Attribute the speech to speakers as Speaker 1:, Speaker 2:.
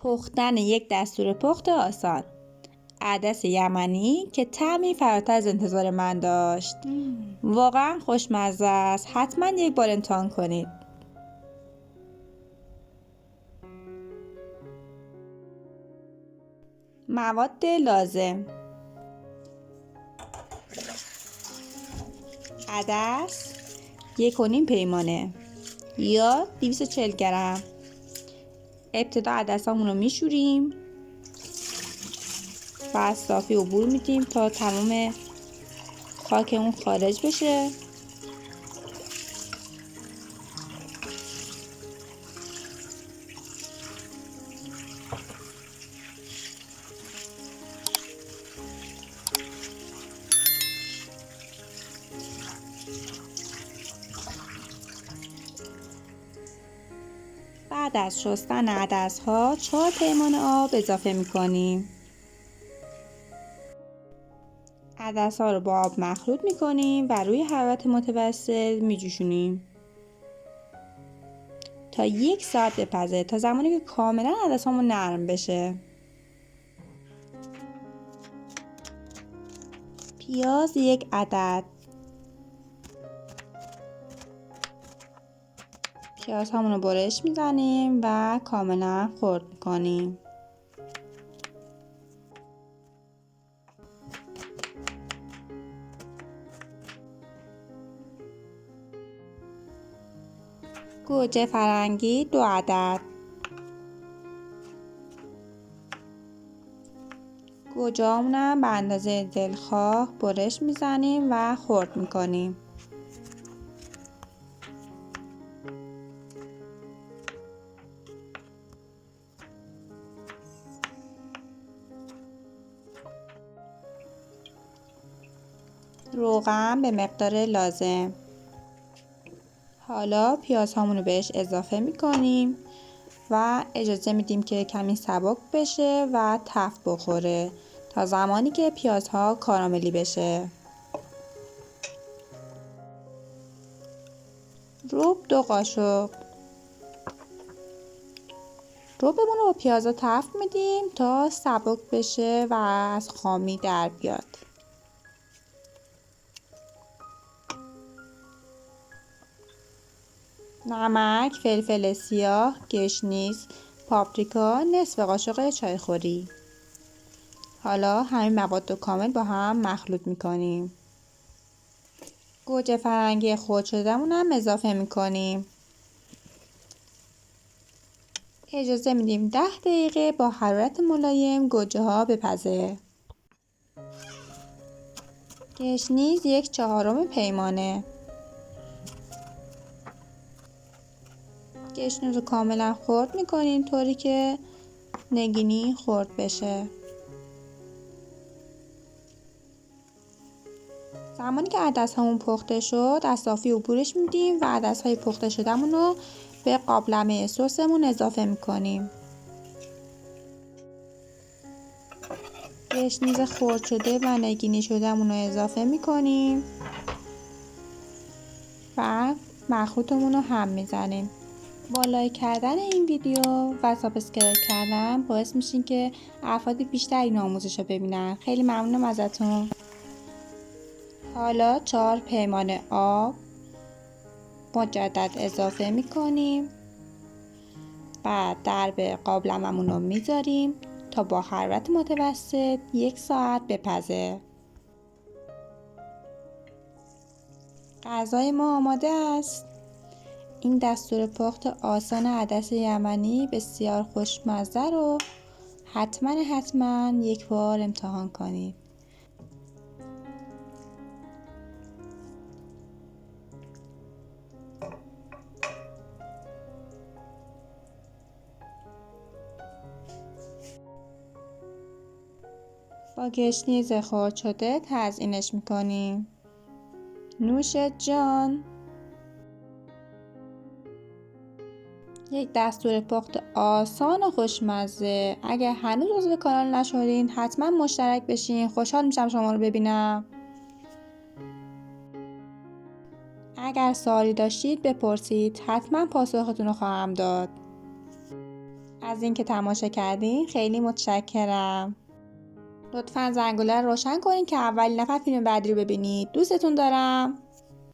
Speaker 1: پختن یک دستور پخت آسان. عدس یمنی که طعمی فراتر از انتظار من داشت. واقعا خوشمزه است. حتما یک بار امتحان کنید. مواد لازم: عدس 1.5 پیمانه یا 240 گرم. ابتدا عدسامون رو میشوریم و از صافی عبور میدیم تا تمام خاکمون خارج بشه. بعد از شستن عدس‌ها 4 پیمانه آب اضافه می‌کنیم. عدس‌ها رو با آب مخلوط می‌کنیم و روی حرارت متوسط می‌جوشونیم تا 1 ساعت بپزه، تا زمانی که کاملا عدس‌هامون نرم بشه. پیاز 1 عدد. پیازهامون رو برش میزنیم و کاملا خرد میکنیم. گوجه فرنگی 2 عدد. گوجه هامونم به اندازه دلخواه برش میزنیم و خرد میکنیم. روغن به مقدار لازم. حالا پیاز هامون رو بهش اضافه میکنیم و اجازه میدیم که کمی سبک بشه و تفت بخوره تا زمانی که پیازها کاراملی بشه. رب 2 قاشق. ربمون رو با پیازها تفت میدیم تا سبک بشه و از خامی در بیاد. نمک، فلفل سیاه، گشنیز، پاپریکا نصف قاشق چایخوری. حالا همین مواد رو کامل با هم مخلوط میکنیم. گوجه فرنگی خرد شده‌مون هم اضافه میکنیم. اجازه میدیم 10 دقیقه با حرارت ملایم گوجه ها بپزه. گشنیز 1/4 پیمانه. گشنیز رو کاملا خرد میکنیم طوری که نگینی خرد بشه. زمانی که عدس همون پخته شد از صافی عبورش میدیم و عدس های پخته شدهمون رو به قابلمه سسمون اضافه میکنیم. گشنیز خرد شده و نگینی شدهمون رو اضافه میکنیم و مخلوطمون رو هم میزنیم. با لایک کردن این ویدیو و سابسکرایب کردن باعث میشین که افراد بیشتر این آموزش رو ببینن. خیلی ممنونم ازتون. حالا 4 پیمانه آب مجدد اضافه میکنیم. بعد درب قابلممون رو میذاریم تا با حرارت متوسط 1 ساعت بپزه. غذای ما آماده است. این دستور پخت آسان عدس یمنی بسیار خوشمزه رو حتما یک بار امتحان کنید. با گشنیز خرد شده تزیینش میکنیم. نوش جان. یک دستور پخت آسان و خوشمزه. اگر هنوز عضو کانال نشدین حتما مشترک بشین. خوشحال میشم شما رو ببینم. اگر سوالی داشتید بپرسید، حتما پاسختون رو خواهم داد. از اینکه تماشا کردین خیلی متشکرم. لطفاً زنگوله رو روشن کنین که اولین نفر فیلم بعدی رو ببینید. دوستتون دارم.